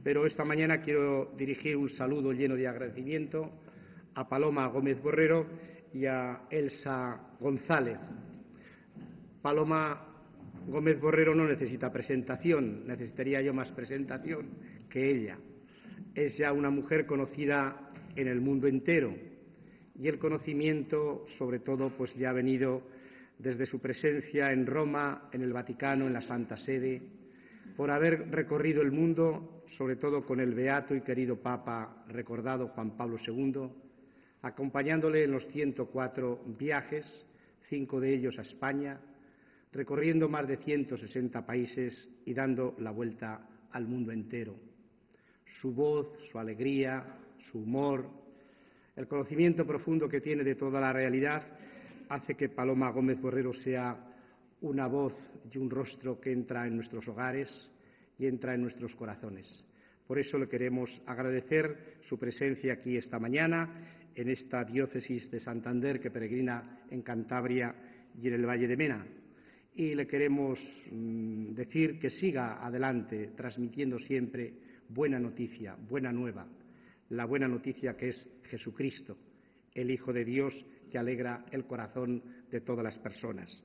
pero esta mañana quiero dirigir un saludo lleno de agradecimiento a Paloma Gómez Borrero y a Elsa González. Paloma Gómez Borrero no necesita presentación, necesitaría yo más presentación que ella. Es ya una mujer conocida en el mundo entero y el conocimiento, sobre todo, pues ya ha venido desde su presencia en Roma, en el Vaticano, en la Santa Sede, por haber recorrido el mundo, sobre todo con el beato y querido Papa recordado Juan Pablo II, acompañándole en los 104 viajes, 5 de ellos a España, recorriendo más de 160 países y dando la vuelta al mundo entero. Su voz, su alegría, su humor, el conocimiento profundo que tiene de toda la realidad hace que Paloma Gómez Borrero sea una voz y un rostro que entra en nuestros hogares y entra en nuestros corazones. Por eso le queremos agradecer su presencia aquí esta mañana en esta diócesis de Santander que peregrina en Cantabria y en el Valle de Mena. Y le queremos decir que siga adelante transmitiendo siempre buena noticia, buena nueva, la buena noticia que es Jesucristo, el Hijo de Dios que alegra el corazón de todas las personas.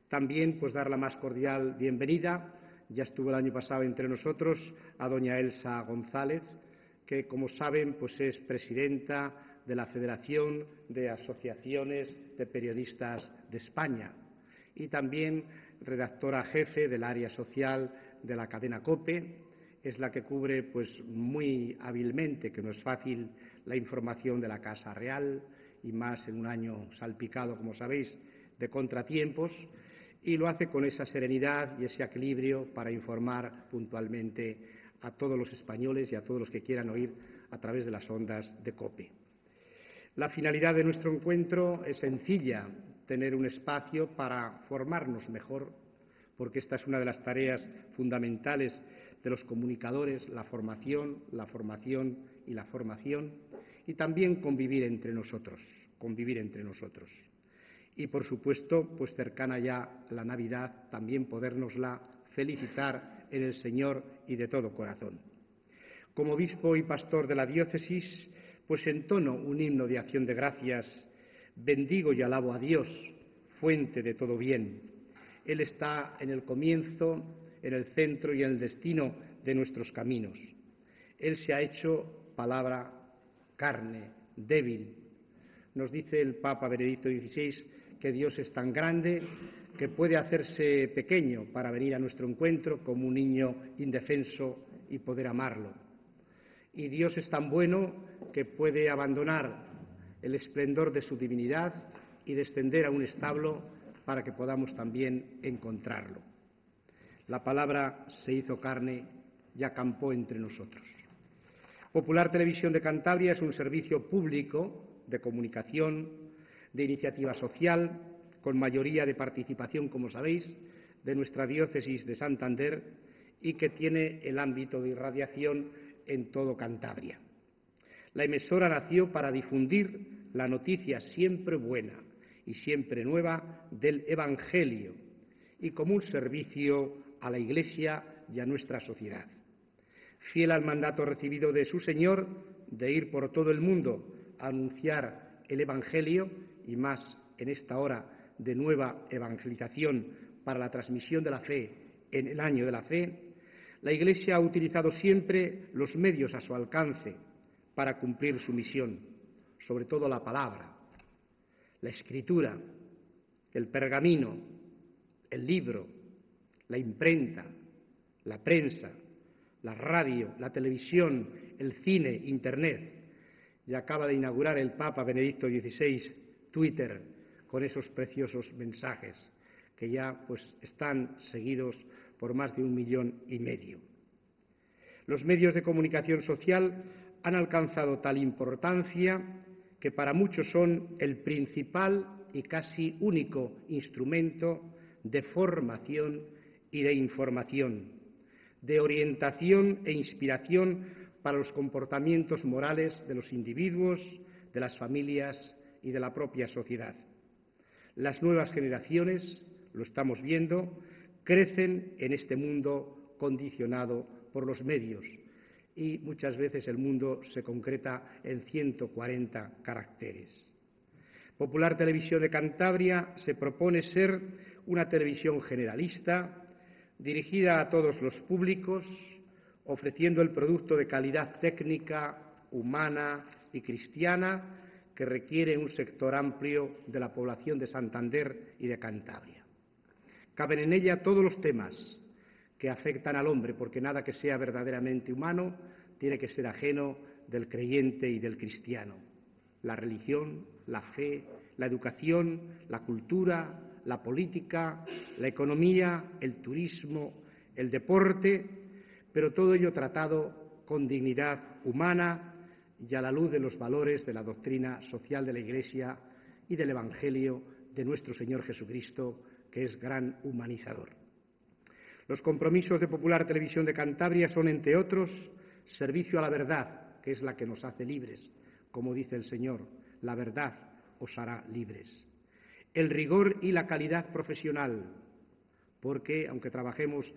También pues dar la más cordial bienvenida, ya estuvo el año pasado entre nosotros, a doña Elsa González, que como saben pues es presidenta de la Federación de Asociaciones de Periodistas de España y también redactora jefe del área social de la cadena COPE. Es la que cubre pues muy hábilmente, que no es fácil, la información de la Casa Real y más en un año salpicado, como sabéis, de contratiempos, y lo hace con esa serenidad y ese equilibrio para informar puntualmente a todos los españoles y a todos los que quieran oír a través de las ondas de COPE. La finalidad de nuestro encuentro es sencilla, tener un espacio para formarnos mejor, porque esta es una de las tareas fundamentales de los comunicadores, la formación y la formación, y también convivir entre nosotros. Y, por supuesto, pues cercana ya la Navidad, también podérnosla felicitar en el Señor y de todo corazón. Como obispo y pastor de la diócesis, pues entono un himno de acción de gracias, bendigo y alabo a Dios, fuente de todo bien. Él está en el comienzo, en el centro y en el destino de nuestros caminos. Él se ha hecho palabra, carne, débil. Nos dice el Papa Benedicto XVI que Dios es tan grande que puede hacerse pequeño para venir a nuestro encuentro como un niño indefenso y poder amarlo. Y Dios es tan bueno que puede abandonar el esplendor de su divinidad y descender a un establo para que podamos también encontrarlo. La palabra se hizo carne y acampó entre nosotros. Popular Televisión de Cantabria es un servicio público de comunicación, de iniciativa social, con mayoría de participación, como sabéis, de nuestra diócesis de Santander y que tiene el ámbito de irradiación en todo Cantabria. La emisora nació para difundir la noticia siempre buena y siempre nueva del Evangelio y como un servicio a la Iglesia y a nuestra sociedad. Fiel al mandato recibido de su Señor de ir por todo el mundo a anunciar el Evangelio y más en esta hora de nueva evangelización para la transmisión de la fe en el año de la fe, la Iglesia ha utilizado siempre los medios a su alcance para cumplir su misión, sobre todo la palabra, la escritura, el pergamino, el libro, la imprenta, la prensa, la radio, la televisión, el cine, Internet. Y acaba de inaugurar el Papa Benedicto XVI Twitter con esos preciosos mensajes que ya pues están seguidos por más de 1,5 millones. Los medios de comunicación social han alcanzado tal importancia que para muchos son el principal y casi único instrumento de formación y de información, de orientación e inspiración para los comportamientos morales de los individuos, de las familias y de la propia sociedad. Las nuevas generaciones, lo estamos viendo, crecen en este mundo condicionado por los medios y muchas veces el mundo se concreta en 140 caracteres. Popular Televisión de Cantabria se propone ser una televisión generalista, dirigida a todos los públicos, ofreciendo el producto de calidad técnica, humana y cristiana que requiere un sector amplio de la población de Santander y de Cantabria. Caben en ella todos los temas que afectan al hombre, porque nada que sea verdaderamente humano tiene que ser ajeno del creyente y del cristiano. La religión, la fe, la educación, la cultura, la política, la economía, el turismo, el deporte, pero todo ello tratado con dignidad humana y a la luz de los valores de la doctrina social de la Iglesia y del Evangelio de nuestro Señor Jesucristo, que es gran humanizador. Los compromisos de Popular Televisión de Cantabria son, entre otros, servicio a la verdad, que es la que nos hace libres, como dice el Señor, la verdad os hará libres. El rigor y la calidad profesional, porque, aunque trabajemos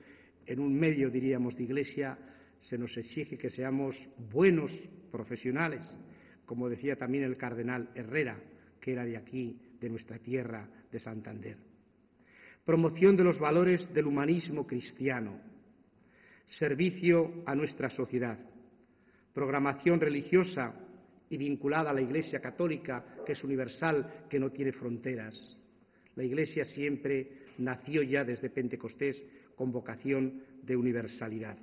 en un medio, diríamos, de Iglesia, se nos exige que seamos buenos profesionales, como decía también el cardenal Herrera, que era de aquí, de nuestra tierra, de Santander. Promoción de los valores del humanismo cristiano, servicio a nuestra sociedad, programación religiosa y vinculada a la Iglesia católica, que es universal, que no tiene fronteras. La Iglesia siempre nació ya desde Pentecostés con vocación de universalidad.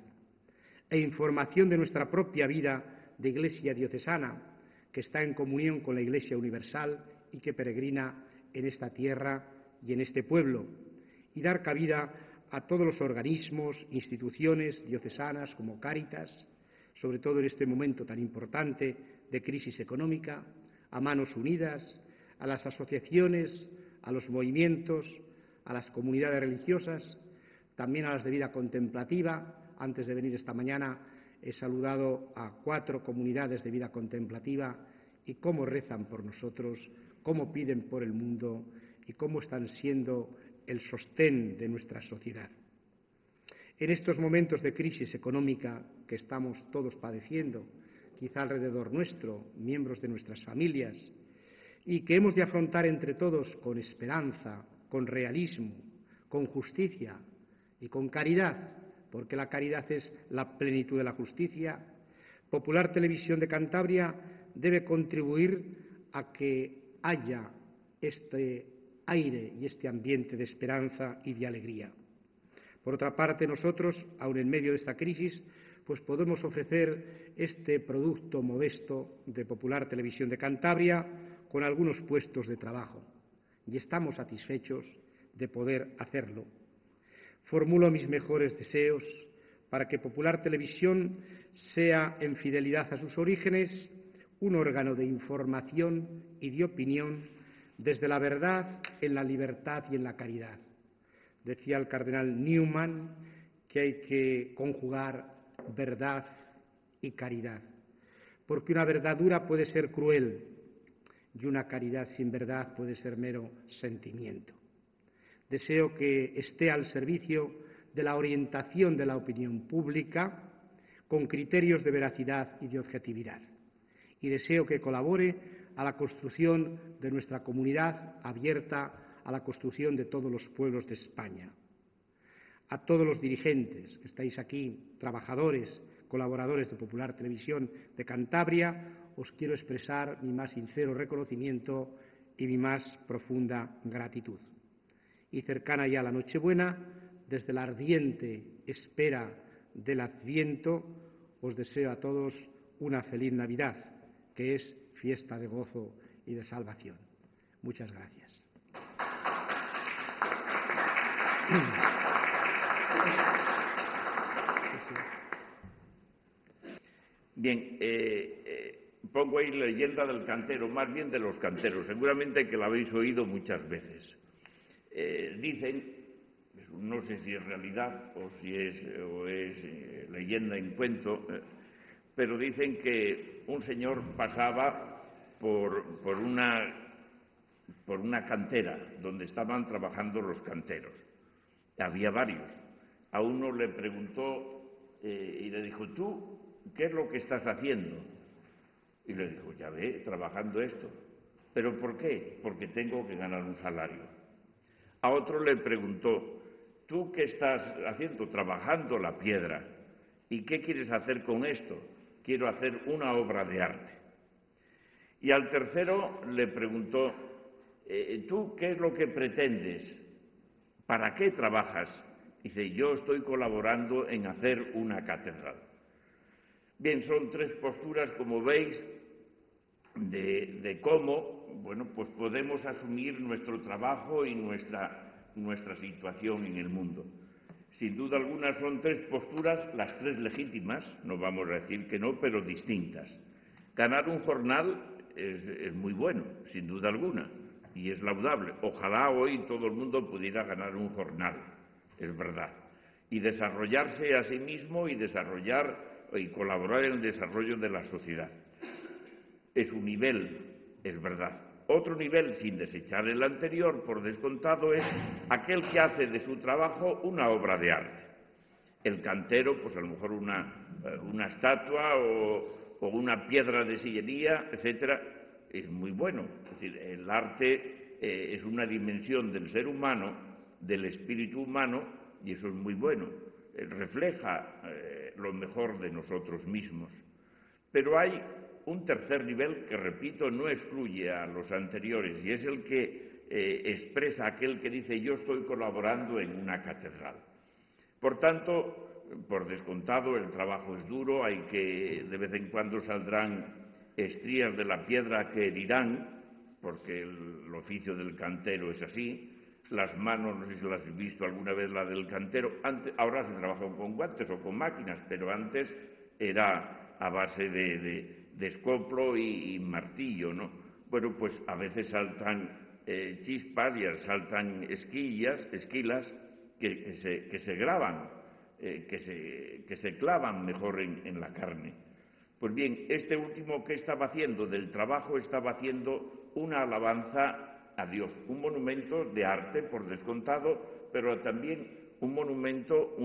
E información de nuestra propia vida de Iglesia diocesana, que está en comunión con la Iglesia universal y que peregrina en esta tierra y en este pueblo, y dar cabida a todos los organismos, instituciones diocesanas como Cáritas, sobre todo en este momento tan importante de crisis económica, a Manos Unidas, a las asociaciones, a los movimientos, a las comunidades religiosas, también a las de vida contemplativa. Antes de venir esta mañana he saludado a 4 comunidades de vida contemplativa y cómo rezan por nosotros, cómo piden por el mundo y cómo están siendo el sostén de nuestra sociedad. En estos momentos de crisis económica que estamos todos padeciendo, quizá alrededor nuestro, miembros de nuestras familias, y que hemos de afrontar entre todos con esperanza, con realismo, con justicia y con caridad, porque la caridad es la plenitud de la justicia, Popular Televisión de Cantabria debe contribuir a que haya este aire y este ambiente de esperanza y de alegría. Por otra parte, nosotros, aun en medio de esta crisis, pues podemos ofrecer este producto modesto de Popular Televisión de Cantabria con algunos puestos de trabajo, y estamos satisfechos de poder hacerlo. Formulo mis mejores deseos para que Popular Televisión sea, en fidelidad a sus orígenes, un órgano de información y de opinión desde la verdad, en la libertad y en la caridad. Decía el cardenal Newman que hay que conjugar verdad y caridad, porque una verdad dura puede ser cruel y una caridad sin verdad puede ser mero sentimiento. Deseo que esté al servicio de la orientación de la opinión pública con criterios de veracidad y de objetividad. Y deseo que colabore a la construcción de nuestra comunidad abierta a la construcción de todos los pueblos de España. A todos los dirigentes que estáis aquí, trabajadores, colaboradores de Popular Televisión de Cantabria, os quiero expresar mi más sincero reconocimiento y mi más profunda gratitud. Y cercana ya la Nochebuena, desde la ardiente espera del Adviento, os deseo a todos una feliz Navidad, que es fiesta de gozo y de salvación. Muchas gracias. Bien, pongo ahí Leyenda del cantero, más bien de los canteros, seguramente que la habéis oído muchas veces. Dicen, no sé si es realidad o es leyenda en cuento, pero dicen que un señor pasaba por una cantera donde estaban trabajando los canteros. Había varios. A uno le preguntó y le dijo: ¿tú ¿qué es lo que estás haciendo? Y le dijo, ya ve, trabajando esto. ¿Pero por qué? Porque tengo que ganar un salario. A otro le preguntó, ¿tú qué estás haciendo? Trabajando la piedra. ¿Y qué quieres hacer con esto? Quiero hacer una obra de arte. Y al tercero le preguntó, ¿tú qué es lo que pretendes? ¿Para qué trabajas? Dice, yo estoy colaborando en hacer una catedral. Bien, son tres posturas, como veis, de cómo, bueno, pues podemos asumir nuestro trabajo y nuestra situación en el mundo. Sin duda alguna son tres posturas, las tres legítimas, no vamos a decir que no, pero distintas. Ganar un jornal es muy bueno, sin duda alguna, y es laudable. Ojalá hoy todo el mundo pudiera ganar un jornal, es verdad, y desarrollarse a sí mismo y colaborar en el desarrollo de la sociedad. Es un nivel, es verdad. Otro nivel, sin desechar el anterior, por descontado, es aquel que hace de su trabajo una obra de arte. El cantero, pues a lo mejor una estatua o una piedra de sillería, etcétera, es muy bueno. Es decir, el arte es una dimensión del ser humano, del espíritu humano, y eso es muy bueno. Refleja lo mejor de nosotros mismos. Pero hay un tercer nivel que, repito, no excluye a los anteriores, y es el que expresa aquel que dice yo estoy colaborando en una catedral. Por tanto, por descontado, el trabajo es duro, de vez en cuando saldrán estrías de la piedra que herirán, porque el oficio del cantero es así. Las manos, no sé si las has visto alguna vez, la del cantero, ahora se trabaja con guantes o con máquinas, pero antes era a base de escoplo y martillo, ¿no? Bueno, pues a veces saltan chispas y saltan esquilas que se graban, que se clavan mejor en la carne. Pues bien, este último, ¿qué estaba haciendo? Del trabajo estaba haciendo una alabanza a Dios, un monumento de arte, por descontado, pero también un monumento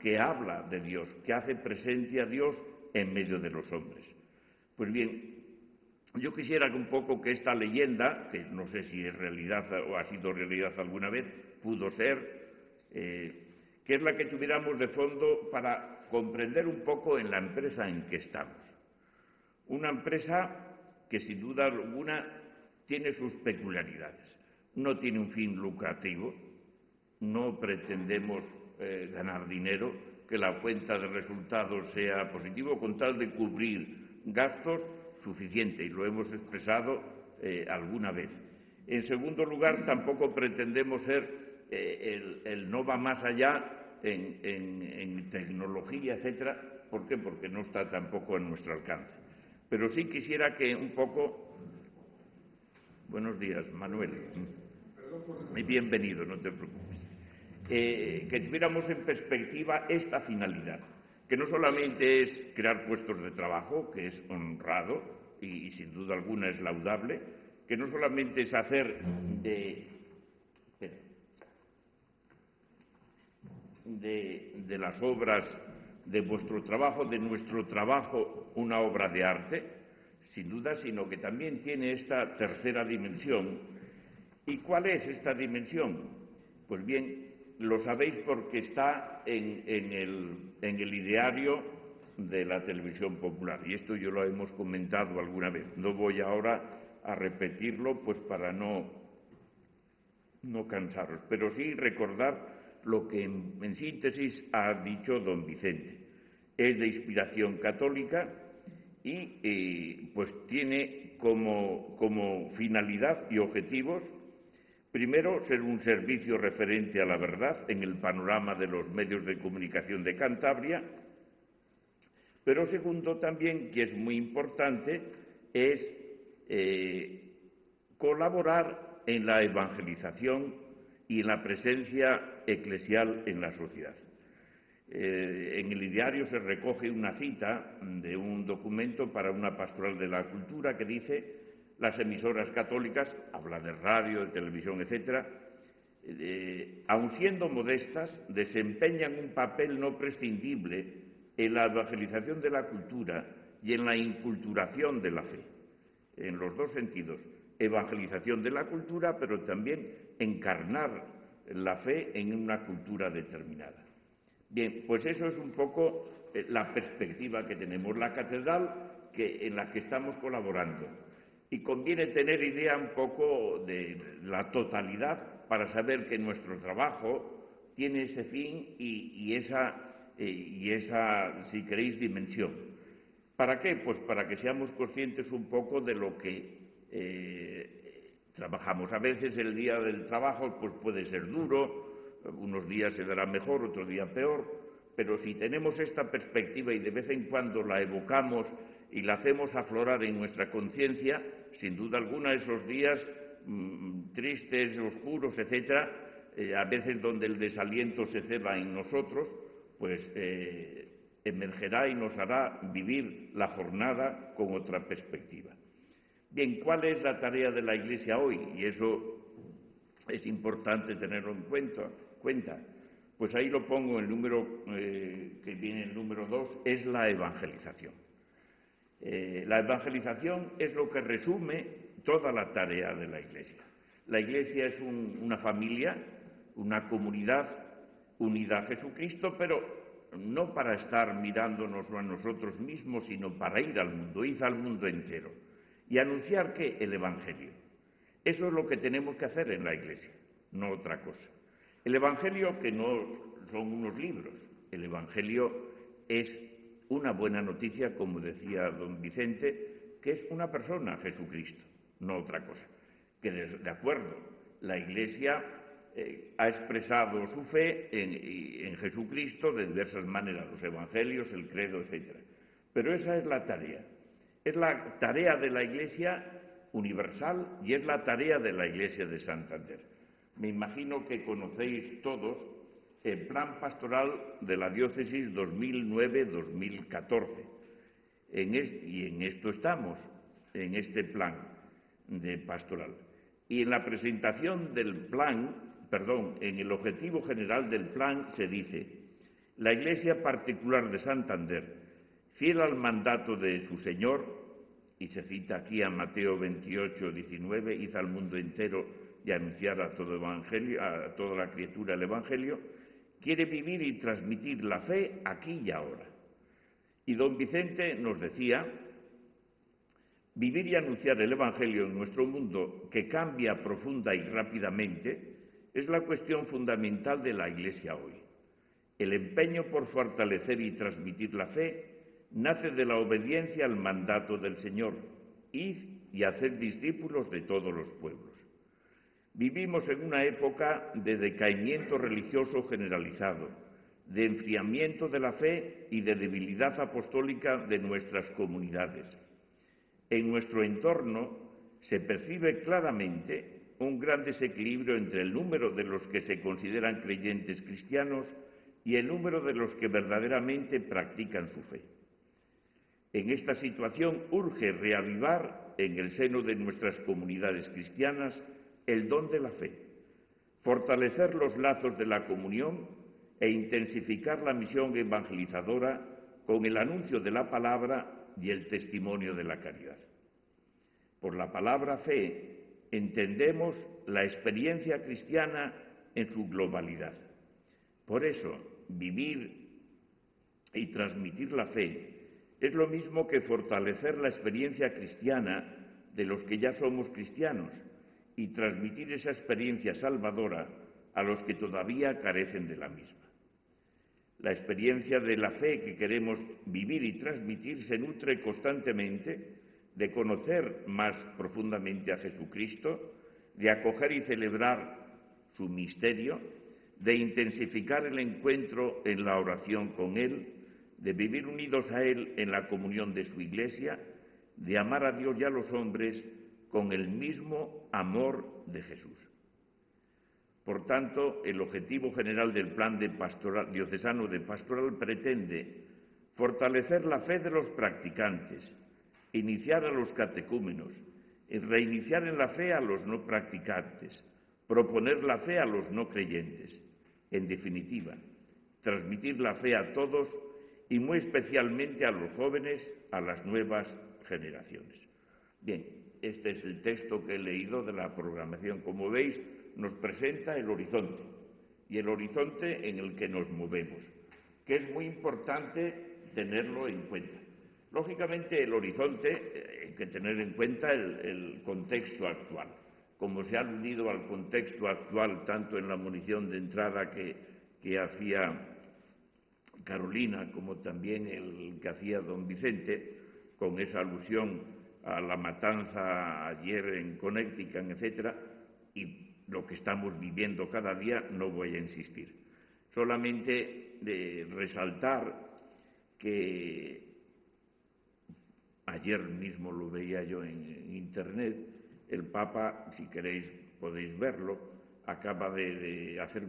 que habla de Dios, que hace presente a Dios en medio de los hombres. Pues bien, yo quisiera que esta leyenda, que no sé si es realidad o ha sido realidad alguna vez, pudo ser, que es la que tuviéramos de fondo para comprender un poco en la empresa en que estamos. Una empresa que sin duda alguna tiene sus peculiaridades. No tiene un fin lucrativo, no pretendemos ganar dinero, que la cuenta de resultados sea positivo con tal de cubrir gastos suficiente, y lo hemos expresado alguna vez. En segundo lugar, tampoco pretendemos ser el no va más allá en tecnología, etcétera. ¿Por qué? Porque no está tampoco en nuestro alcance. Pero sí quisiera que un poco... Buenos días, Manuel. Bienvenido, no te preocupes. Que tuviéramos en perspectiva esta finalidad, que no solamente es crear puestos de trabajo, que es honrado y sin duda alguna es laudable, que no solamente es hacer de las obras de vuestro trabajo, de nuestro trabajo, una obra de arte, sin duda, sino que también tiene esta tercera dimensión. ¿Y cuál es esta dimensión? Pues bien, lo sabéis porque está en el ideario de la televisión popular, y esto yo lo hemos comentado alguna vez. No voy ahora a repetirlo, pues para no cansaros, pero sí recordar lo que en síntesis ha dicho don Vicente. Es de inspiración católica y pues tiene como finalidad y objetivos, primero, ser un servicio referente a la verdad en el panorama de los medios de comunicación de Cantabria, pero segundo también, que es muy importante, es colaborar en la evangelización y en la presencia eclesial en la sociedad. En el ideario se recoge una cita de un documento para una pastoral de la cultura que dice: las emisoras católicas, habla de radio, de televisión, etcétera, aun siendo modestas, desempeñan un papel no prescindible en la evangelización de la cultura y en la inculturación de la fe, en los dos sentidos, evangelización de la cultura, pero también encarnar la fe en una cultura determinada. Bien, pues eso es un poco la perspectiva que tenemos, la catedral en la que estamos colaborando. Y conviene tener idea un poco de la totalidad para saber que nuestro trabajo tiene ese fin y esa, si queréis, dimensión. ¿Para qué? Pues para que seamos conscientes un poco de lo que trabajamos. A veces el día del trabajo pues puede ser duro, unos días se dará mejor, otros días peor, pero si tenemos esta perspectiva y de vez en cuando la evocamos y la hacemos aflorar en nuestra conciencia, sin duda alguna esos días tristes, oscuros, etcétera, a veces donde el desaliento se ceba en nosotros, pues emergerá y nos hará vivir la jornada con otra perspectiva. Bien, ¿cuál es la tarea de la Iglesia hoy? Y eso es importante tenerlo en cuenta. Pues ahí lo pongo, el número que viene, el número 2, es la evangelización. La evangelización es lo que resume toda la tarea de la Iglesia. La Iglesia es una familia, una comunidad unida a Jesucristo, pero no para estar mirándonos a nosotros mismos, sino para ir al mundo, ir al mundo entero y anunciar que el Evangelio. Eso es lo que tenemos que hacer en la Iglesia, no otra cosa. El Evangelio, que no son unos libros, el Evangelio es una buena noticia, como decía don Vicente, que es una persona, Jesucristo, no otra cosa. Que de acuerdo, la Iglesia ha expresado su fe en Jesucristo de diversas maneras, los Evangelios, el credo, etc. Pero esa es la tarea. Es la tarea de la Iglesia universal y es la tarea de la Iglesia de Santander. Me imagino que conocéis todos el plan pastoral de la diócesis 2009-2014. Y en esto estamos, en este plan de pastoral. Y en la presentación del plan, en el objetivo general del plan se dice: la Iglesia particular de Santander, fiel al mandato de su Señor, y se cita aquí a Mateo 28:19, id al mundo entero y anunciar a todo evangelio, a toda la criatura el Evangelio, quiere vivir y transmitir la fe aquí y ahora. Y don Vicente nos decía: vivir y anunciar el Evangelio en nuestro mundo, que cambia profunda y rápidamente, es la cuestión fundamental de la Iglesia hoy. El empeño por fortalecer y transmitir la fe nace de la obediencia al mandato del Señor: id y hacer discípulos de todos los pueblos. Vivimos en una época de decaimiento religioso generalizado, de enfriamiento de la fe y de debilidad apostólica de nuestras comunidades. En nuestro entorno se percibe claramente un gran desequilibrio entre el número de los que se consideran creyentes cristianos y el número de los que verdaderamente practican su fe. En esta situación urge reavivar en el seno de nuestras comunidades cristianas el don de la fe, fortalecer los lazos de la comunión e intensificar la misión evangelizadora con el anuncio de la palabra y el testimonio de la caridad. Por la palabra fe entendemos la experiencia cristiana en su globalidad. Por eso, vivir y transmitir la fe es lo mismo que fortalecer la experiencia cristiana de los que ya somos cristianos y transmitir esa experiencia salvadora a los que todavía carecen de la misma. La experiencia de la fe que queremos vivir y transmitir se nutre constantemente de conocer más profundamente a Jesucristo, de acoger y celebrar su misterio, de intensificar el encuentro en la oración con Él, de vivir unidos a Él en la comunión de su Iglesia, de amar a Dios y a los hombres con el mismo amor de Jesús. Por tanto, el objetivo general del plan diocesano de pastoral pretende fortalecer la fe de los practicantes, iniciar a los catecúmenos, reiniciar en la fe a los no practicantes, proponer la fe a los no creyentes. En definitiva, transmitir la fe a todos y muy especialmente a los jóvenes, a las nuevas generaciones. Bien, este es el texto que he leído de la programación. Como veis, nos presenta el horizonte y el horizonte en el que nos movemos, que es muy importante tenerlo en cuenta. Lógicamente, el horizonte hay que tener en cuenta el contexto actual. Como se ha aludido al contexto actual, tanto en la munición de entrada que hacía Carolina, como también el que hacía don Vicente, con esa alusión a la matanza ayer en Connecticut, etcétera, y lo que estamos viviendo cada día, no voy a insistir. Solamente resaltar que ayer mismo lo veía yo en Internet, el Papa, si queréis podéis verlo, acaba de hacer,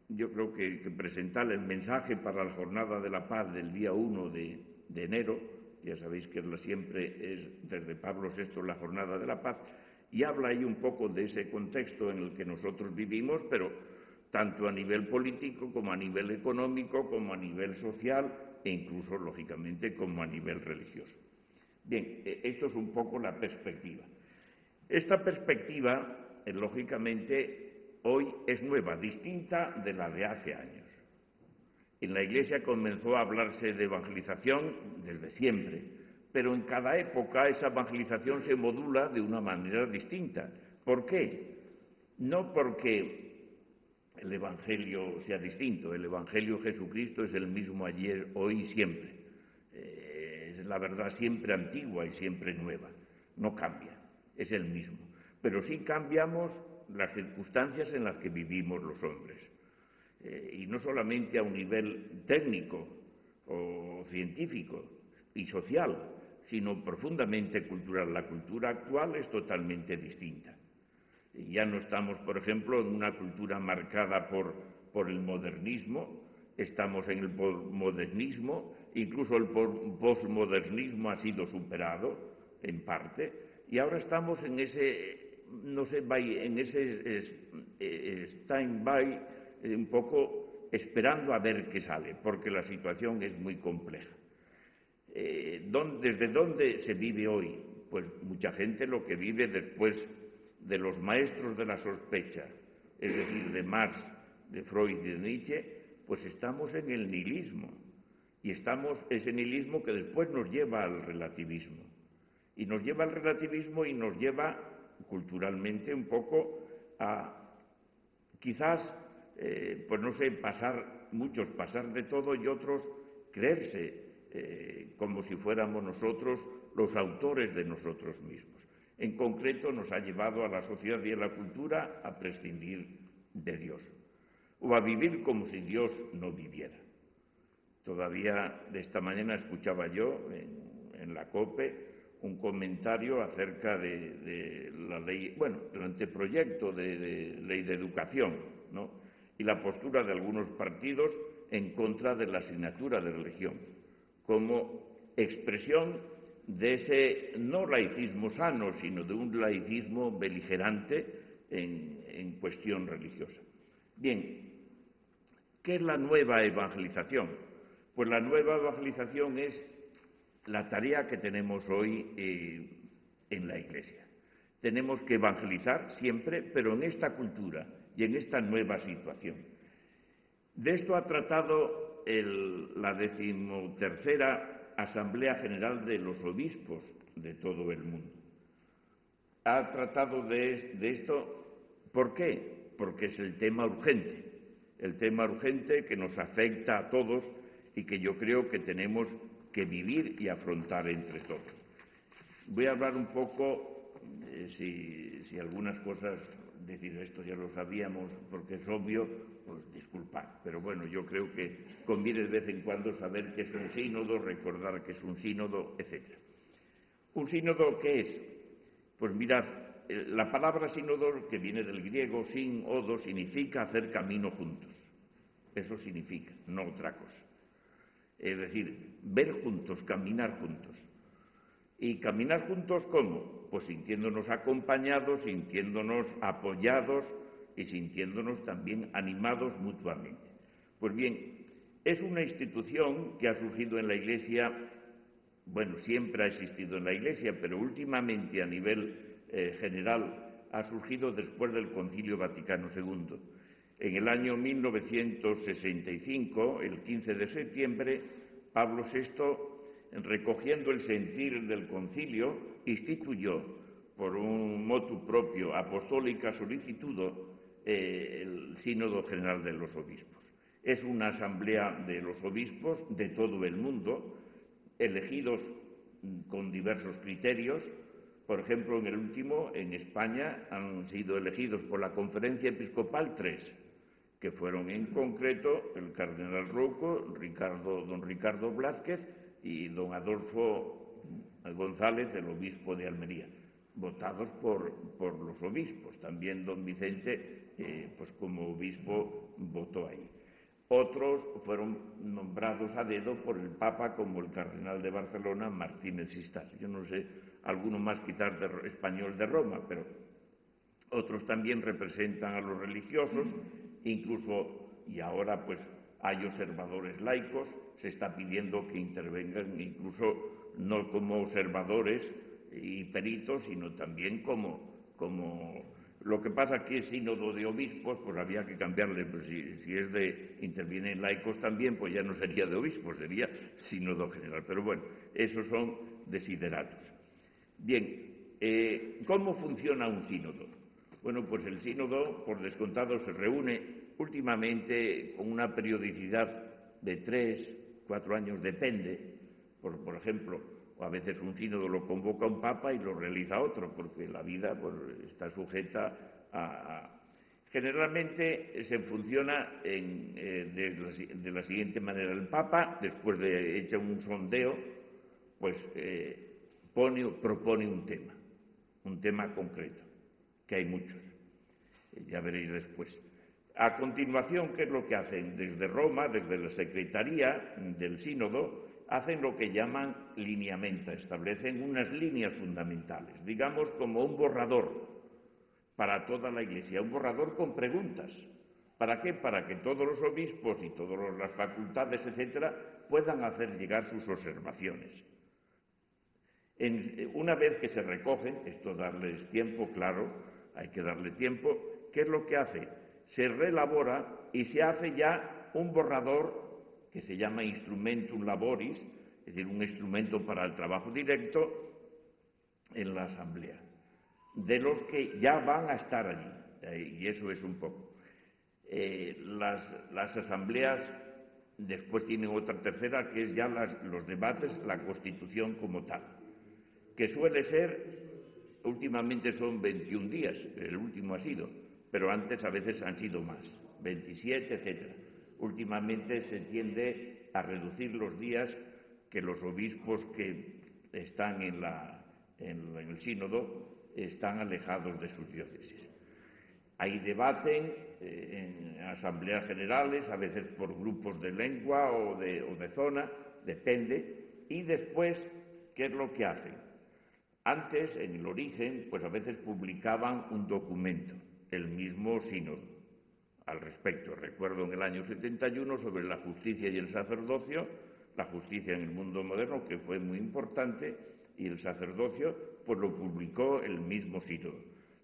yo creo que presentar el mensaje para la Jornada de la Paz del día 1 de enero, ya sabéis que siempre es desde Pablo VI la Jornada de la Paz, y habla ahí un poco de ese contexto en el que nosotros vivimos, pero tanto a nivel político como a nivel económico, como a nivel social e incluso, lógicamente, como a nivel religioso. Bien, esto es un poco la perspectiva. Esta perspectiva, lógicamente, hoy es nueva, distinta de la de hace años. En la Iglesia comenzó a hablarse de evangelización desde siempre, pero en cada época esa evangelización se modula de una manera distinta. ¿Por qué? No porque el Evangelio sea distinto, el Evangelio de Jesucristo es el mismo ayer, hoy y siempre. Es la verdad siempre antigua y siempre nueva, no cambia, es el mismo. Pero sí cambiamos las circunstancias en las que vivimos los hombres. Y no solamente a un nivel técnico o científico y social, sino profundamente cultural. La cultura actual es totalmente distinta. Ya no estamos, por ejemplo, en una cultura marcada por el modernismo, estamos en el posmodernismo, incluso el posmodernismo ha sido superado, en parte, y ahora estamos en ese, no sé, en ese stand-by, un poco esperando a ver qué sale, porque la situación es muy compleja. ¿Desde dónde se vive hoy? Pues mucha gente lo que vive después de los maestros de la sospecha, es decir, de Marx, de Freud y de Nietzsche, pues estamos en el nihilismo. Y estamos ese nihilismo que después nos lleva al relativismo. Y nos lleva al relativismo y nos lleva culturalmente un poco a quizás, pues no sé, muchos pasar de todo y otros creerse como si fuéramos nosotros los autores de nosotros mismos. En concreto, nos ha llevado a la sociedad y a la cultura a prescindir de Dios, o a vivir como si Dios no viviera. Todavía de esta mañana escuchaba yo en la COPE un comentario acerca de la ley, bueno, el anteproyecto de ley de educación, ¿no? Y la postura de algunos partidos en contra de la asignatura de religión, como expresión de ese no laicismo sano, sino de un laicismo beligerante en cuestión religiosa. Bien, ¿qué es la nueva evangelización? Pues la nueva evangelización es la tarea que tenemos hoy en la Iglesia. Tenemos que evangelizar siempre, pero en esta cultura y en esta nueva situación. De esto ha tratado la 13ª Asamblea General de los Obispos de todo el mundo. Ha tratado de esto, ¿por qué? Porque es el tema urgente que nos afecta a todos y que yo creo que tenemos que vivir y afrontar entre todos. Voy a hablar un poco, si algunas cosas, decir esto ya lo sabíamos porque es obvio, pues disculpad, pero bueno, yo creo que conviene de vez en cuando saber que es un sínodo, recordar que es un sínodo, etc. ¿Un sínodo qué es? Pues mirad, la palabra sínodo, que viene del griego sin odo, significa hacer camino juntos. Eso significa, no otra cosa. Es decir, ver juntos, caminar juntos. ¿Y caminar juntos cómo? Pues sintiéndonos acompañados, sintiéndonos apoyados y sintiéndonos también animados mutuamente. Pues bien, Es una institución que ha surgido en la Iglesia, bueno, siempre ha existido en la Iglesia, pero últimamente a nivel general ha surgido después del Concilio Vaticano II. En el año 1965, el 15 de septiembre, Pablo VI, recogiendo el sentir del concilio, instituyó por un motu propio Apostólica Solicitudo el Sínodo General de los Obispos. Es una asamblea de los obispos de todo el mundo, elegidos con diversos criterios. Por ejemplo, en el último, en España, han sido elegidos por la Conferencia Episcopal 3, que fueron en concreto el cardenal Rouco, don Ricardo Blázquez y don Adolfo González, el obispo de Almería, votados por los obispos. También don Vicente, pues como obispo, votó ahí. Otros fueron nombrados a dedo por el Papa, como el cardenal de Barcelona, Martínez Sistal. Yo no sé, alguno más quizás español de Roma, pero otros también representan a los religiosos, incluso, y ahora pues hay observadores laicos, se está pidiendo que intervengan incluso no como observadores y peritos, sino también como lo que pasa que es sínodo de obispos, pues había que cambiarle, pues si es de intervienen laicos también, pues ya no sería de obispos, sería sínodo general. Pero bueno, esos son desideratos. Bien, ¿cómo funciona un sínodo? Bueno, pues el sínodo, por descontado, se reúne últimamente con una periodicidad de 3, 4 años, depende. Por ejemplo, a veces un sínodo lo convoca un papa y lo realiza otro, porque la vida pues, está sujeta a... Generalmente se funciona de la siguiente manera. El papa, después de hecho un sondeo, pues propone un tema concreto, que hay muchos, ya veréis después. A continuación, ¿qué es lo que hacen? Desde Roma, desde la Secretaría del Sínodo, hacen lo que llaman lineamenta, establecen unas líneas fundamentales, digamos como un borrador para toda la Iglesia, un borrador con preguntas. ¿Para qué? Para que todos los obispos y todas las facultades, etcétera, puedan hacer llegar sus observaciones. Una vez que se recogen, esto darles tiempo, claro, hay que darle tiempo, ¿qué es lo que hace? Se reelabora y se hace ya un borrador que se llama Instrumentum Laboris, es decir, un instrumento para el trabajo directo en la asamblea, de los que ya van a estar allí, y eso es un poco. Las asambleas después tienen otra tercera, que es ya los debates, la Constitución como tal, que suele ser, últimamente son 21 días, el último ha sido, pero antes a veces han sido más, 27, etcétera. Últimamente se tiende a reducir los días que los obispos que están en el sínodo están alejados de sus diócesis. Ahí debaten en asambleas generales, a veces por grupos de lengua o de zona, depende, y después, ¿qué es lo que hacen? Antes, en el origen, pues a veces publicaban un documento, el mismo sínodo, al respecto. Recuerdo en el año 71 sobre la justicia y el sacerdocio, la justicia en el mundo moderno, que fue muy importante, y el sacerdocio, pues lo publicó el mismo sínodo.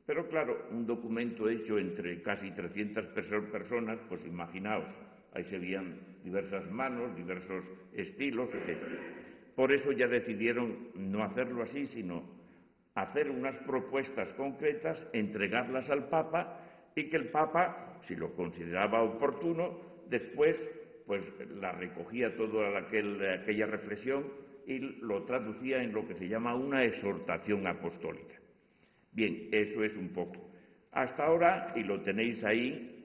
Pero claro, un documento hecho entre casi 300 personas, pues imaginaos, ahí se veían diversas manos, diversos estilos, etc. Por eso ya decidieron no hacerlo así, sino hacer unas propuestas concretas, entregarlas al Papa y que el Papa, si lo consideraba oportuno, después pues la recogía toda aquella reflexión y lo traducía en lo que se llama una exhortación apostólica. Bien, eso es un poco. Hasta ahora, y lo tenéis ahí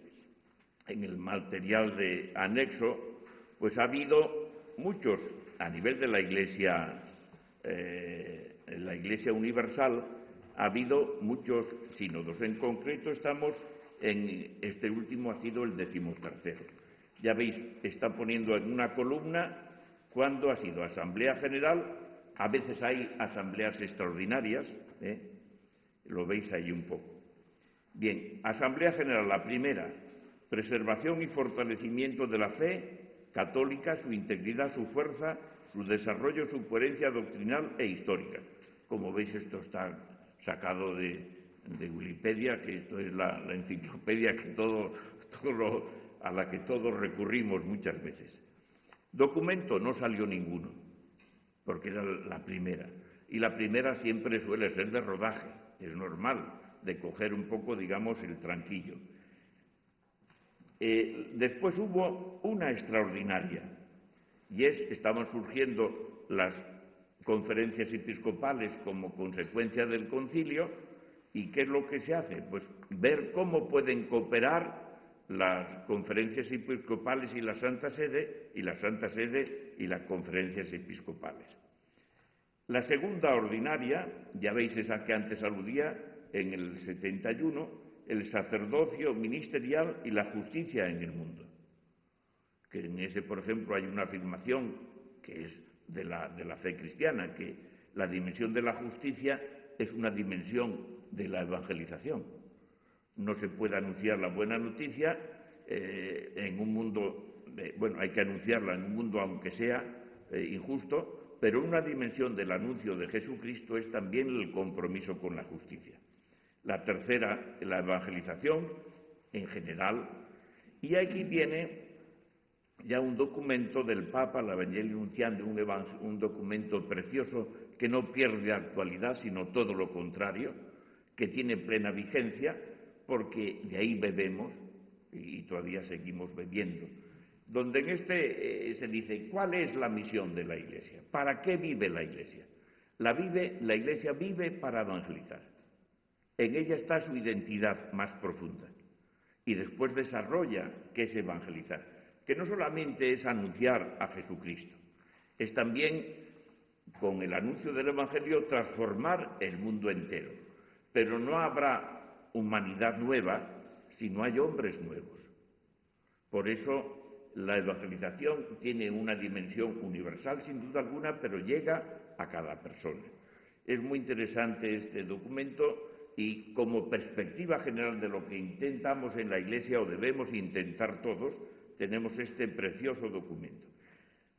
en el material de anexo, pues ha habido muchos, a nivel de la Iglesia, en la Iglesia Universal, ha habido muchos sínodos. En concreto estamos en este último, ha sido el 13º. Ya veis, está poniendo en una columna cuándo ha sido Asamblea General, a veces hay asambleas extraordinarias, lo veis ahí un poco. Bien, Asamblea General, la primera, preservación y fortalecimiento de la fe católica, su integridad, su fuerza, su desarrollo, su coherencia doctrinal e histórica. Como veis, esto está sacado de Wikipedia, que esto es la enciclopedia que a la que todos recurrimos muchas veces. Documento no salió ninguno, porque era la primera. Y la primera siempre suele ser de rodaje, es normal, de coger un poco, digamos, el tranquillo. Después hubo una extraordinaria, y estaban surgiendo las conferencias episcopales como consecuencia del concilio. ¿Y qué es lo que se hace? Pues ver cómo pueden cooperar las conferencias episcopales y la Santa Sede, y la Santa Sede y las conferencias episcopales. La segunda ordinaria, ya veis esa que antes aludía, en el 71, el sacerdocio ministerial y la justicia en el mundo. Que en ese, por ejemplo, hay una afirmación que es de la fe cristiana, que la dimensión de la justicia es una dimensión de la evangelización. No se puede anunciar la buena noticia en un mundo, hay que anunciarla en un mundo aunque sea injusto, pero una dimensión del anuncio de Jesucristo es también el compromiso con la justicia. La tercera, la evangelización en general, y aquí viene ya un documento del Papa, la Evangelii Nuntiandi, un documento precioso que no pierde actualidad, sino todo lo contrario, que tiene plena vigencia, porque de ahí bebemos y todavía seguimos bebiendo, donde en se dice cuál es la misión de la Iglesia, para qué vive la Iglesia. La Iglesia vive para evangelizar, en ella está su identidad más profunda, y después desarrolla qué es evangelizar, que no solamente es anunciar a Jesucristo, es también, con el anuncio del Evangelio, transformar el mundo entero. Pero no habrá humanidad nueva si no hay hombres nuevos. Por eso la evangelización tiene una dimensión universal, sin duda alguna, pero llega a cada persona. Es muy interesante este documento y como perspectiva general de lo que intentamos en la Iglesia, o debemos intentar todos, tenemos este precioso documento.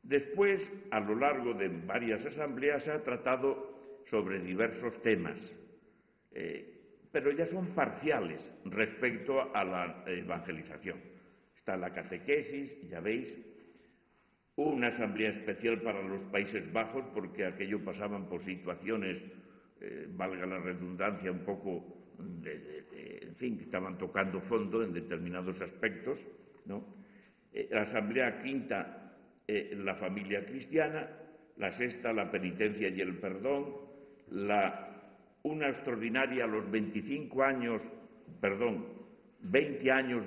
Después, a lo largo de varias asambleas, se ha tratado sobre diversos temas, pero ya son parciales respecto a la evangelización. Está la catequesis, ya veis, una asamblea especial para los Países Bajos, porque aquello pasaban por situaciones, valga la redundancia, un poco, en fin, que estaban tocando fondo en determinados aspectos, ¿no? La asamblea quinta, la familia cristiana, la sexta, la penitencia y el perdón, una extraordinaria a los 20 años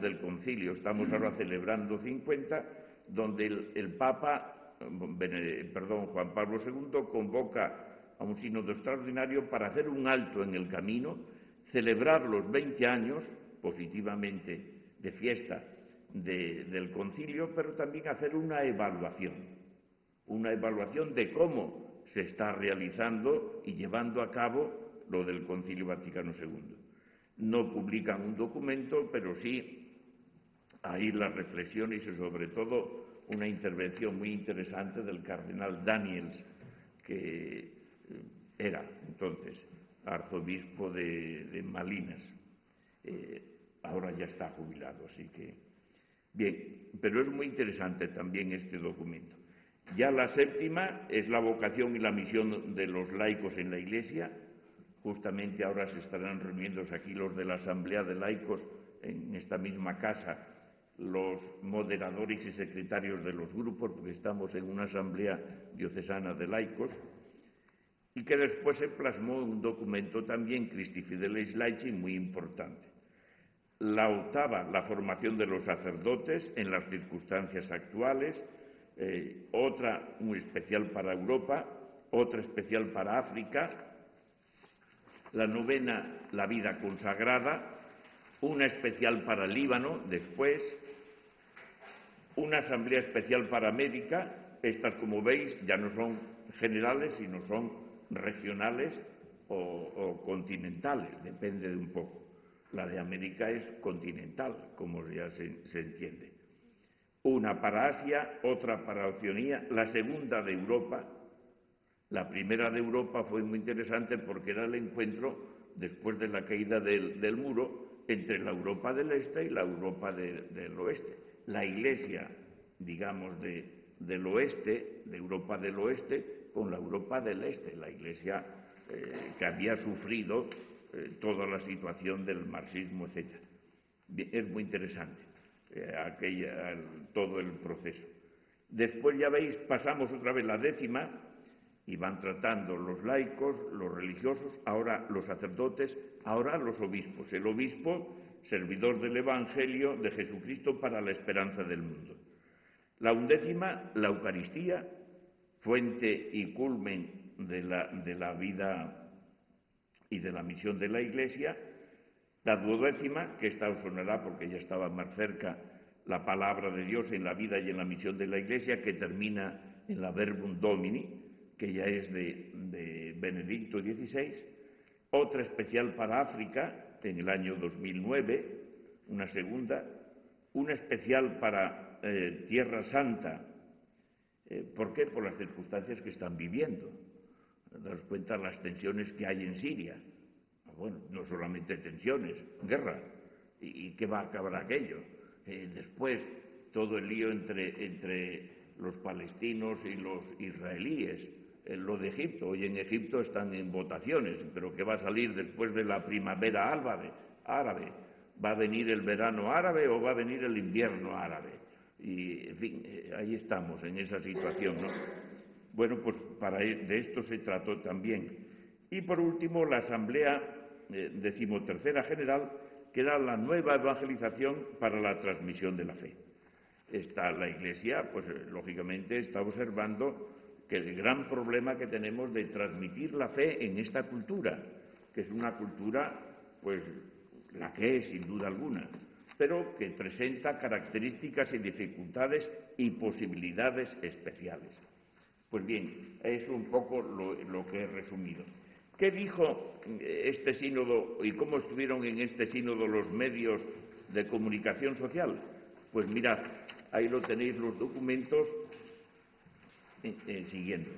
del concilio, estamos ahora celebrando 50, donde el Papa, Juan Pablo II, convoca a un sínodo extraordinario para hacer un alto en el camino, celebrar los 20 años positivamente de fiesta del concilio, pero también hacer una evaluación de cómo se está realizando y llevando a cabo lo del Concilio Vaticano II. No publican un documento, pero sí hay las reflexiones y sobre todo una intervención muy interesante del cardenal Daniels, que era entonces arzobispo de Malinas. Ahora ya está jubilado, así que... Bien, pero es muy interesante también este documento. Ya la séptima es la vocación y la misión de los laicos en la Iglesia. Justamente ahora se estarán reuniéndose aquí los de la Asamblea de Laicos en esta misma casa, los moderadores y secretarios de los grupos, porque estamos en una Asamblea Diocesana de Laicos, y que después se plasmó en un documento también, Christi Fidelis Laici, muy importante. La octava, la formación de los sacerdotes en las circunstancias actuales, otra muy especial para Europa, otra especial para África. La novena, la vida consagrada, una especial para el Líbano después, una asamblea especial para América. Estas, como veis, ya no son generales, sino son regionales o continentales, depende de un poco. La de América es continental, como ya se entiende. una para Asia, otra para Oceanía, la segunda de Europa. La primera de Europa fue muy interesante porque era el encuentro, después de la caída del muro, entre la Europa del Este y la Europa del Oeste. La Iglesia, digamos, del Oeste, de Europa del Oeste, con la Europa del Este, la Iglesia que había sufrido toda la situación del marxismo, etc. Es muy interesante todo el proceso. Después, ya veis, pasamos otra vez la décima y van tratando los laicos, los religiosos, ahora los sacerdotes, ahora los obispos. El obispo, servidor del Evangelio de Jesucristo para la esperanza del mundo. La undécima, la Eucaristía, fuente y culmen de la vida y de la misión de la Iglesia. La duodécima, que esta os sonará porque ya estaba más cerca, la palabra de Dios en la vida y en la misión de la Iglesia, que termina en la Verbum Domini, que ya es de Benedicto XVI. Otra especial para África, en el año 2009, una segunda. Una especial para Tierra Santa. ¿Por qué? Por las circunstancias que están viviendo. Daos cuenta las tensiones que hay en Siria. Bueno, no solamente tensiones, guerra. ¿Y qué va a acabar aquello? Después, todo el lío entre los palestinos y los israelíes. Lo de Egipto. Hoy en Egipto están en votaciones, pero ¿qué va a salir después de la primavera árabe? ¿Va a venir el verano árabe o va a venir el invierno árabe? Y, en fin, ahí estamos, en esa situación, ¿no? Bueno, pues de esto se trató también. Y por último, la Asamblea decimotercera General, que era la nueva evangelización para la transmisión de la fe. La Iglesia, pues lógicamente, está observando que el gran problema que tenemos de transmitir la fe en esta cultura, que es una cultura, pues, la que es, sin duda alguna, pero que presenta características y dificultades y posibilidades especiales. Pues bien, es un poco lo que he resumido. ¿Qué dijo este sínodo y cómo estuvieron en este sínodo los medios de comunicación social? Pues mirad, ahí lo tenéis los documentos siguiendo.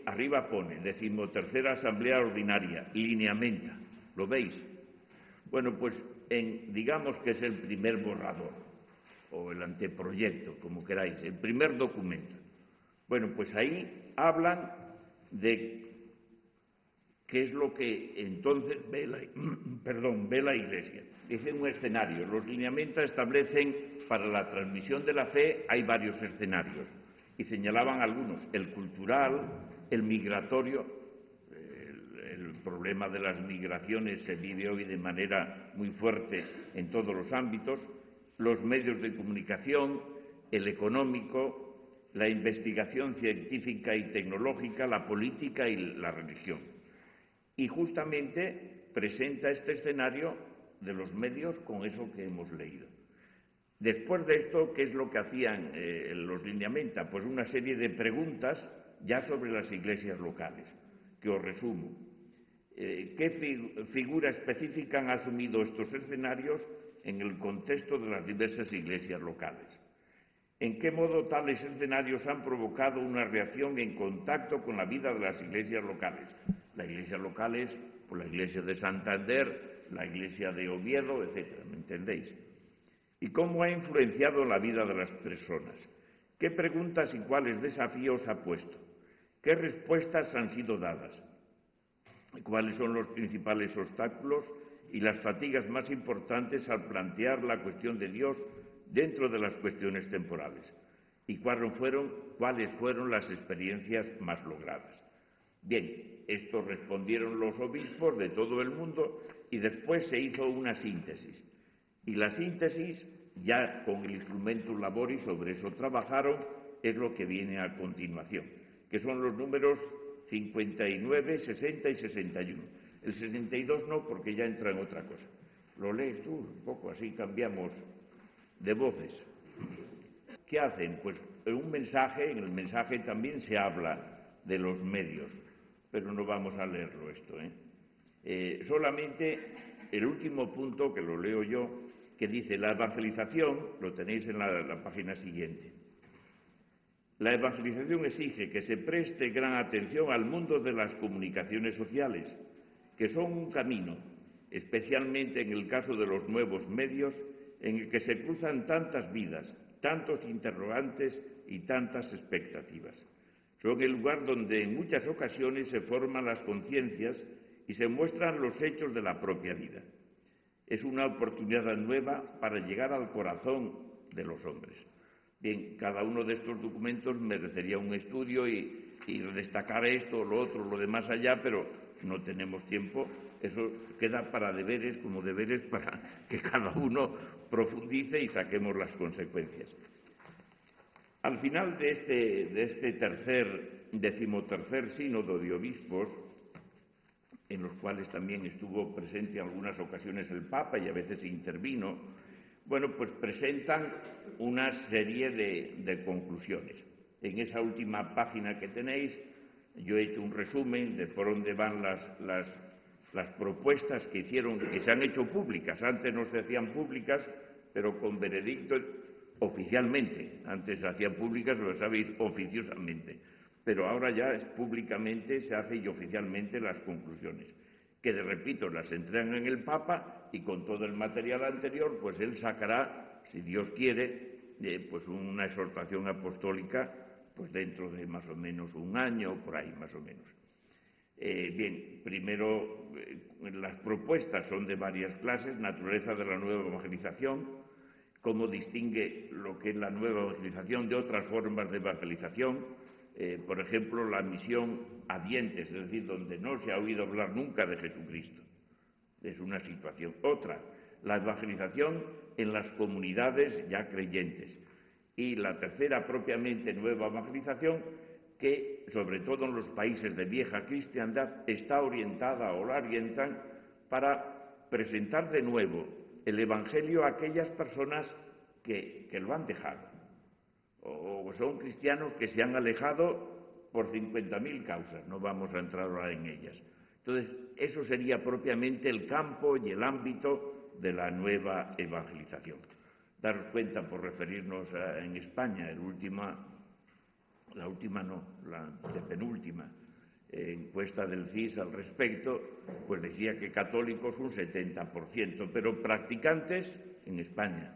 Arriba pone, 13ª Asamblea Ordinaria, lineamenta. ¿Lo veis? Bueno, pues digamos que es el primer borrador, o el anteproyecto, como queráis, el primer documento. Bueno, pues ahí hablan de qué es lo que entonces ve la Iglesia. Dice un escenario. Los lineamientos establecen para la transmisión de la fe, hay varios escenarios, y señalaban algunos: el cultural, el migratorio. El problema de las migraciones se vive hoy de manera muy fuerte en todos los ámbitos: los medios de comunicación, el económico, la investigación científica y tecnológica, la política y la religión. Y justamente presenta este escenario de los medios con eso que hemos leído. Después de esto, ¿qué es lo que hacían los lineamientos? Pues una serie de preguntas ya sobre las iglesias locales, que os resumo. ¿Qué figura específica han asumido estos escenarios en el contexto de las diversas iglesias locales? ¿En qué modo tales escenarios han provocado una reacción en contacto con la vida de las iglesias locales? Las iglesias locales, pues la iglesia de Santander, la iglesia de Oviedo, etcétera, ¿me entendéis? ¿Y cómo ha influenciado la vida de las personas? ¿Qué preguntas y cuáles desafíos ha puesto? ¿Qué respuestas han sido dadas? ¿Cuáles son los principales obstáculos y las fatigas más importantes al plantear la cuestión de Dios dentro de las cuestiones temporales? ¿Y cuáles fueron las experiencias más logradas? Bien, esto respondieron los obispos de todo el mundo y después se hizo una síntesis. Y la síntesis, ya con el instrumentum laboris, sobre eso trabajaron, es lo que viene a continuación, que son los números 59, 60 y 61. El 62 no, porque ya entra en otra cosa. Lo lees tú un poco, así cambiamos de voces. ¿Qué hacen? Pues en el mensaje también se habla de los medios, pero no vamos a leerlo esto. Solamente el último punto, que lo leo yo, que dice: la evangelización, lo tenéis en la página siguiente, la evangelización exige que se preste gran atención al mundo de las comunicaciones sociales, que son un camino, especialmente en el caso de los nuevos medios, en el que se cruzan tantas vidas, tantos interrogantes y tantas expectativas. Son el lugar donde en muchas ocasiones se forman las conciencias y se muestran los hechos de la propia vida. Es una oportunidad nueva para llegar al corazón de los hombres. Bien, cada uno de estos documentos merecería un estudio y destacar esto, lo otro, lo de más allá, pero no tenemos tiempo. Eso queda para deberes, como deberes para que cada uno profundice y saquemos las consecuencias. Al final de este decimotercer sínodo de obispos, en los cuales también estuvo presente en algunas ocasiones el Papa y a veces intervino, bueno, pues presentan una serie de conclusiones. En esa última página que tenéis, yo he hecho un resumen de por dónde van las propuestas que se han hecho públicas. Antes no se hacían públicas, pero con veredicto oficialmente. Antes se hacían públicas, lo sabéis, oficiosamente. Pero ahora ya es públicamente, se hace y oficialmente las conclusiones, que, repito, las entregan en el Papa y con todo el material anterior, pues él sacará, si Dios quiere, pues una exhortación apostólica, pues dentro de más o menos un año, por ahí más o menos. Bien, primero, las propuestas son de varias clases: naturaleza de la nueva evangelización, cómo distingue lo que es la nueva evangelización de otras formas de evangelización. Por ejemplo, la misión a dientes, es decir, donde no se ha oído hablar nunca de Jesucristo. Es una situación. Otra, la evangelización en las comunidades ya creyentes. Y la tercera, propiamente nueva evangelización, que, sobre todo en los países de vieja cristiandad, está orientada o la orientan para presentar de nuevo el Evangelio a aquellas personas que lo han dejado, o son cristianos que se han alejado por 50.000 causas, no vamos a entrar ahora en ellas. Entonces, eso sería propiamente el campo y el ámbito de la nueva evangelización. Daros cuenta, por referirnos en España, la penúltima encuesta del CIS al respecto, pues decía que católicos un 70%, pero practicantes en España,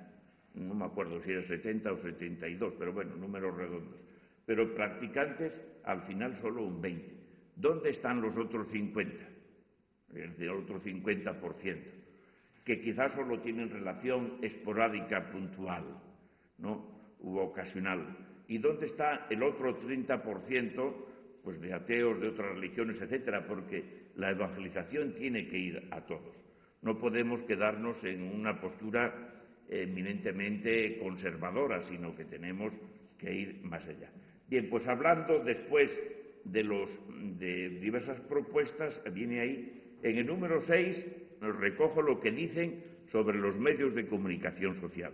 no me acuerdo si era 70 o 72, pero bueno, números redondos, pero practicantes al final solo un 20. ¿Dónde están los otros 50? Es decir, el otro 50%, que quizás solo tienen relación esporádica, puntual, ¿no?, u ocasional. ¿Y dónde está el otro 30%, pues de ateos, de otras religiones, etcétera? Porque la evangelización tiene que ir a todos. No podemos quedarnos en una postura eminentemente conservadora, sino que tenemos que ir más allá. Bien, pues hablando después de diversas propuestas, viene ahí, en el número 6, nos recojo lo que dicen sobre los medios de comunicación social.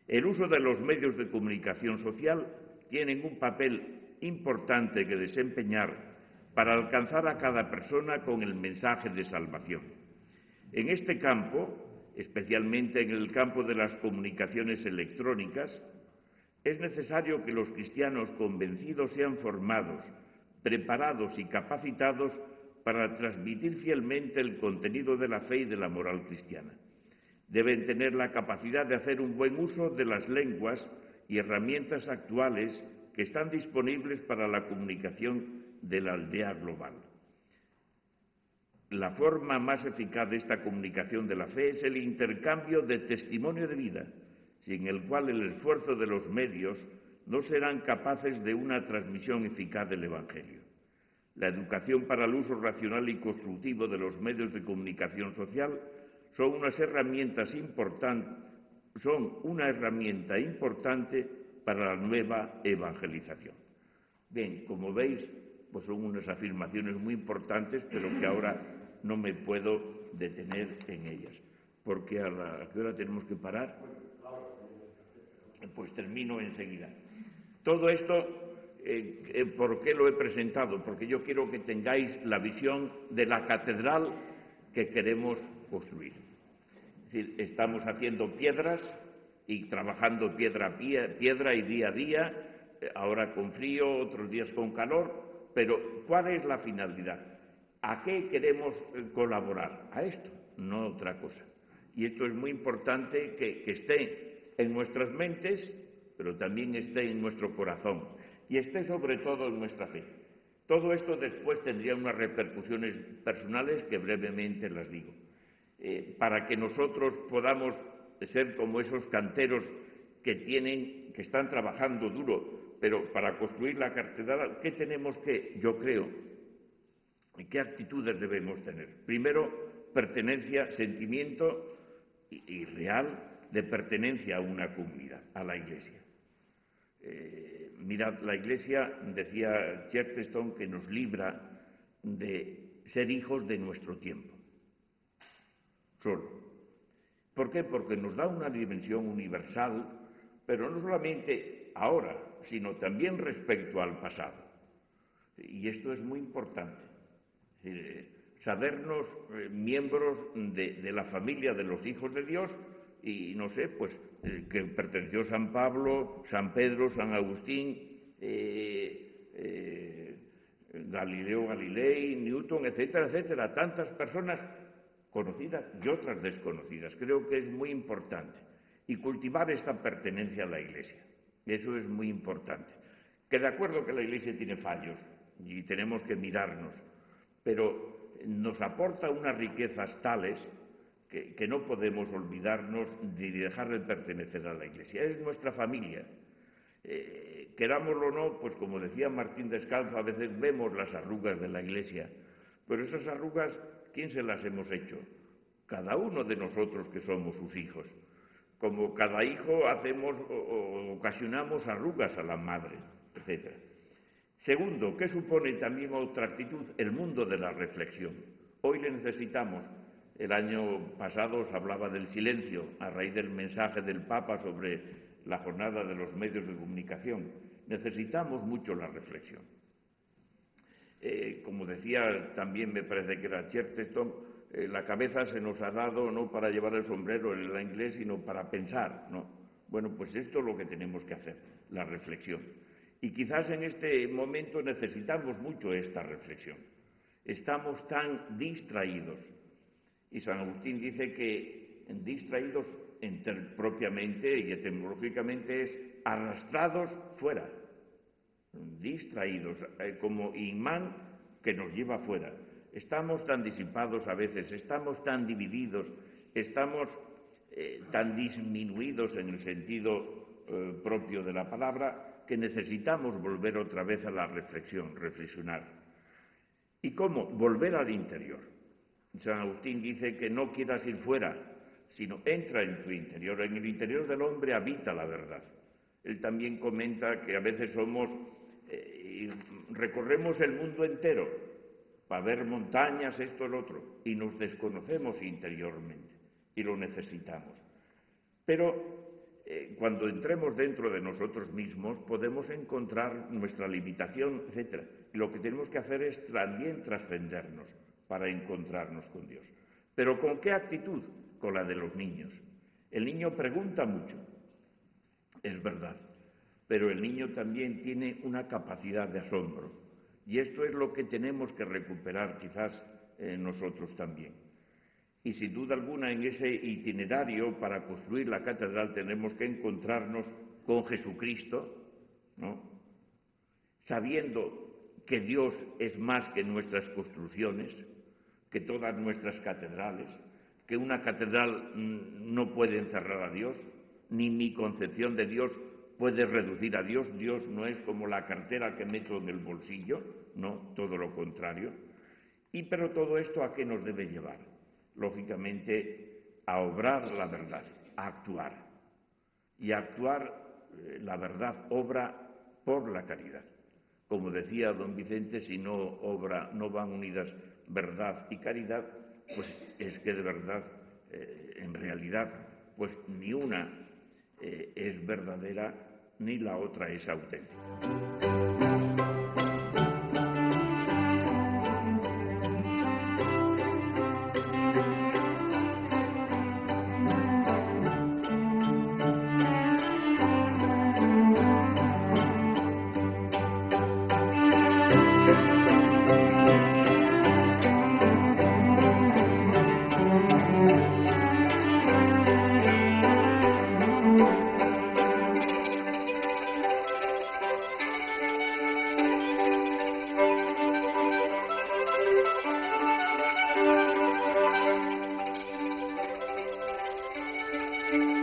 El uso de los medios de comunicación social tienen un papel importante que desempeñar para alcanzar a cada persona con el mensaje de salvación. En este campo, especialmente en el campo de las comunicaciones electrónicas, es necesario que los cristianos convencidos sean formados, preparados y capacitados para transmitir fielmente el contenido de la fe y de la moral cristiana. Deben tener la capacidad de hacer un buen uso de las lenguas y herramientas actuales que están disponibles para la comunicación de la aldea global. La forma más eficaz de esta comunicación de la fe es el intercambio de testimonio de vida, sin el cual el esfuerzo de los medios no serán capaces de una transmisión eficaz del Evangelio. La educación para el uso racional y constructivo de los medios de comunicación social son una herramienta importante para la nueva evangelización. Bien, como veis, pues son unas afirmaciones muy importantes, pero que ahora no me puedo detener en ellas, porque ¿a qué hora tenemos que parar? Pues termino enseguida. Todo esto, ¿por qué lo he presentado? Porque yo quiero que tengáis la visión de la catedral que queremos construir. Es decir, estamos haciendo piedras y trabajando piedra a piedra y día a día, ahora con frío, otros días con calor, pero ¿cuál es la finalidad? ¿A qué queremos colaborar? A esto, no otra cosa. Y esto es muy importante que esté en nuestras mentes, pero también esté en nuestro corazón y esté sobre todo en nuestra fe. Todo esto después tendría unas repercusiones personales que brevemente las digo. Para que nosotros podamos ser como esos canteros que están trabajando duro, pero para construir la catedral, ¿qué tenemos que, yo creo, y qué actitudes debemos tener? Primero, pertenencia, sentimiento y real de pertenencia a una comunidad, a la Iglesia. Mirad, la Iglesia, decía Chesterton, que nos libra de ser hijos de nuestro tiempo. Solo. ¿Por qué? Porque nos da una dimensión universal, pero no solamente ahora, sino también respecto al pasado. Y esto es muy importante. Sabernos miembros de la familia de los hijos de Dios y, no sé, pues que perteneció San Pablo, San Pedro, San Agustín, Galileo Galilei, Newton, etcétera, etcétera, tantas personas conocidas y otras desconocidas. Creo que es muy importante. Y cultivar esta pertenencia a la Iglesia. Eso es muy importante. Que de acuerdo que la Iglesia tiene fallos y tenemos que mirarnos, pero nos aporta unas riquezas tales que no podemos olvidarnos de dejar de pertenecer a la Iglesia. Es nuestra familia. Querámoslo o no, pues como decía Martín Descalzo, a veces vemos las arrugas de la Iglesia, pero esas arrugas, ¿quién se las hemos hecho? Cada uno de nosotros que somos sus hijos. Como cada hijo hacemos o ocasionamos arrugas a la madre, etc. Segundo, ¿qué supone también otra actitud? El mundo de la reflexión. Hoy le necesitamos. El año pasado os hablaba del silencio a raíz del mensaje del Papa sobre la jornada de los medios de comunicación. Necesitamos mucho la reflexión. Como decía también, me parece que era Chesterton, la cabeza se nos ha dado no para llevar el sombrero en el inglés, sino para pensar, ¿no? Bueno, pues esto es lo que tenemos que hacer, la reflexión. Y quizás en este momento necesitamos mucho esta reflexión. Estamos tan distraídos. Y San Agustín dice que distraídos propiamente y etimológicamente es arrastrados fuera. Distraídos, como imán que nos fuera fuera. Estamos tan disipados a veces, estamos tan divididos, estamos tan disminuidos en el sentido propio de la palabra, que necesitamos volver otra vez a la reflexión, reflexionar. ¿Y cómo? Volver al interior. San Agustín dice que no quieras ir fuera, sino entra en tu interior. En el interior del hombre habita la verdad. Él también comenta que a veces recorremos el mundo entero para ver montañas, esto, el otro, y nos desconocemos interiormente, y lo necesitamos. Pero cuando entremos dentro de nosotros mismos podemos encontrar nuestra limitación, etc. Lo que tenemos que hacer es también trascendernos para encontrarnos con Dios. ¿Pero con qué actitud? Con la de los niños. El niño pregunta mucho, es verdad, pero el niño también tiene una capacidad de asombro. Y esto es lo que tenemos que recuperar quizás nosotros también. Y sin duda alguna en ese itinerario para construir la catedral tenemos que encontrarnos con Jesucristo, ¿no? Sabiendo que Dios es más que nuestras construcciones, que todas nuestras catedrales, que una catedral no puede encerrar a Dios, ni mi concepción de Dios puede reducir a Dios. Dios no es como la cartera que meto en el bolsillo, no, todo lo contrario. Pero todo esto, ¿a qué nos debe llevar? Lógicamente, a obrar la verdad, a actuar. Y actuar, la verdad obra por la caridad. Como decía don Vicente, si no van unidas verdad y caridad, pues es que de verdad, en realidad, pues ni una es verdadera ni la otra es auténtica. Thank you.